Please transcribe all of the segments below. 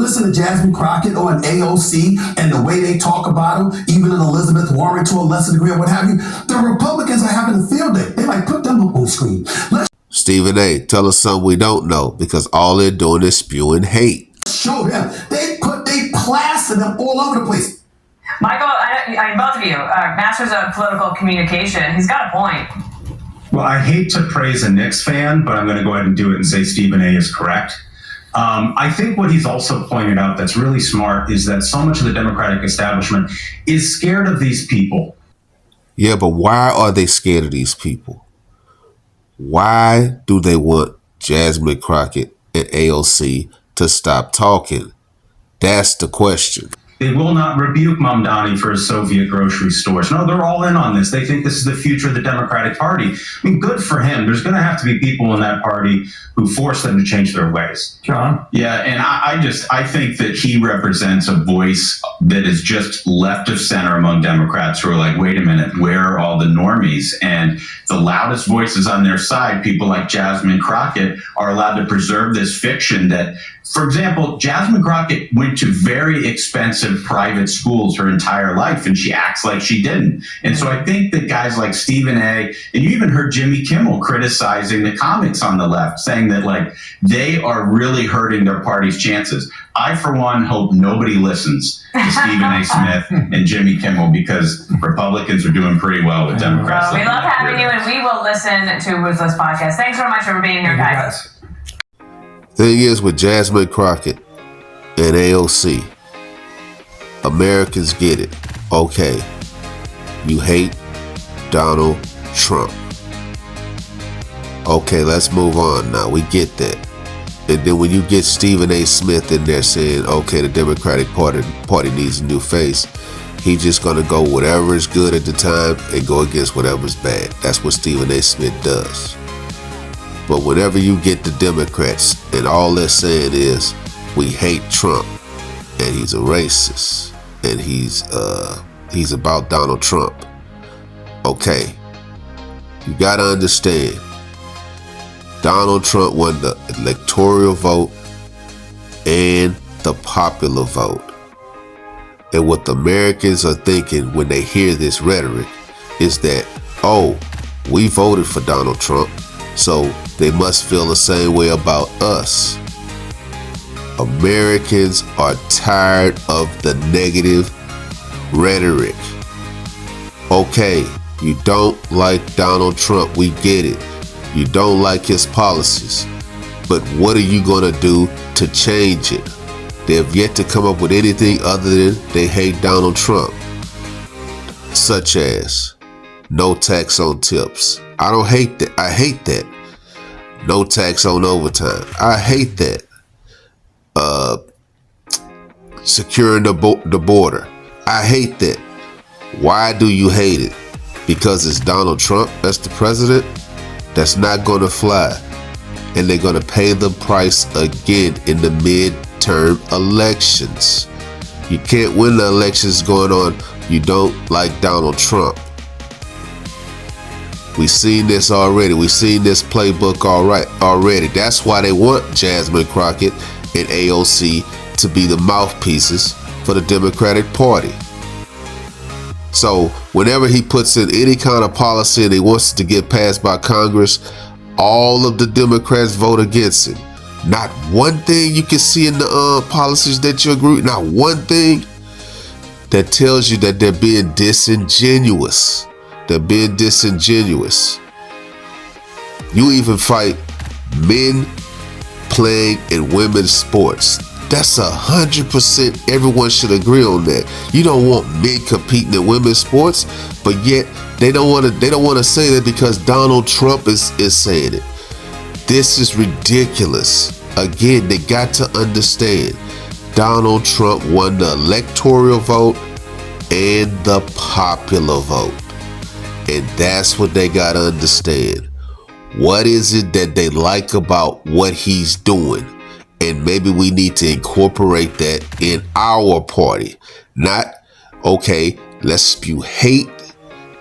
listen to Jasmine Crockett or an AOC and the way they talk about them, even in Elizabeth Warren to a lesser degree or what have you, the Republicans are having a field day. They like, put them up on screen. Stephen A., tell us something we don't know, because all they're doing is spewing hate. Show them. They plaster them all over the place. Michael, I both of you, masters of political communication, he's got a point. Well, I hate to praise a Knicks fan, but I'm going to go ahead and do it and say Stephen A. is correct. I think what he's also pointed out that's really smart is that so much of the Democratic establishment is scared of these people. Yeah, but why are they scared of these people? Why do they want Jasmine Crockett and AOC to stop talking? That's the question. They will not rebuke Mamdani for his Soviet grocery stores. No, they're all in on this. They think this is the future of the Democratic Party. I mean, good for him. There's going to have to be people in that party who force them to change their ways. John? Yeah, and I think that he represents a voice that is just left of center among Democrats who are like, wait a minute, where are all the normies? And the loudest voices on their side, people like Jasmine Crockett, are allowed to preserve this fiction that, for example, Jasmine Crockett went to very expensive private schools her entire life, and she acts like she didn't. And so I think that guys like Stephen A., and you even heard Jimmy Kimmel criticizing the comics on the left, saying that like they are really hurting their party's chances. I, for one, hope nobody listens to Stephen A. Smith and Jimmy Kimmel, because Republicans are doing pretty well with Democrats. We love having you, and we will listen to Ruthless Podcast. Thanks so much for being here, guys. Thing is, with Jasmine Crockett and AOC, Americans get it. Okay, you hate Donald Trump. Okay, let's move on now. We get that. And then when you get Stephen A. Smith in there saying, okay, the Democratic Party needs a new face, he's just going to go whatever is good at the time and go against whatever's bad. That's what Stephen A. Smith does. But whenever you get the Democrats and all they're saying is, we hate Trump and he's a racist and he's about Donald Trump. Okay, you got to understand, Donald Trump won the electoral vote and the popular vote. And what the Americans are thinking when they hear this rhetoric is that, oh, we voted for Donald Trump, so they must feel the same way about us. Americans are tired of the negative rhetoric. Okay, you don't like Donald Trump, we get it. You don't like his policies, but what are you going to do to change it? They have yet to come up with anything other than they hate Donald Trump, such as no tax on tips. I don't hate that. I hate that. No tax on overtime. I hate that. Securing the border. I hate that. Why do you hate it? Because it's Donald Trump that's the president? That's not going to fly. And they're going to pay the price again in the midterm elections. You can't win the elections going on, you don't like Donald Trump. We've seen this already. We've seen this playbook already. That's why they want Jasmine Crockett and AOC to be the mouthpieces for the Democratic Party. So whenever he puts in any kind of policy and he wants to get passed by Congress, all of the Democrats vote against it. Not one thing you can see in the policies that you agree with, not one thing that tells you that they're being disingenuous. They're being disingenuous. You even fight men playing in women's sports. That's 100%. Everyone should agree on that. You don't want men competing in women's sports, but yet they don't want to say that because Donald Trump is saying it. This is ridiculous. Again, they got to understand, Donald Trump won the electoral vote and the popular vote. And that's what they got to understand. What is it that they like about what he's doing? And maybe we need to incorporate that in our party. Not, okay, let's spew hate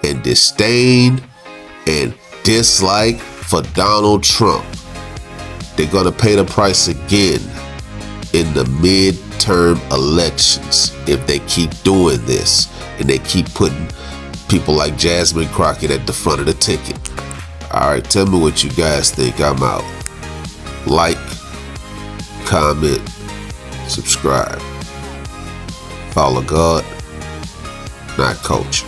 and disdain and dislike for Donald Trump. They're going to pay the price again. in the midterm elections if they keep doing this and they keep putting people like Jasmine Crockett at the front of the ticket. All right, tell me what you guys think. I'm out. Like, comment, subscribe. Follow God, not culture.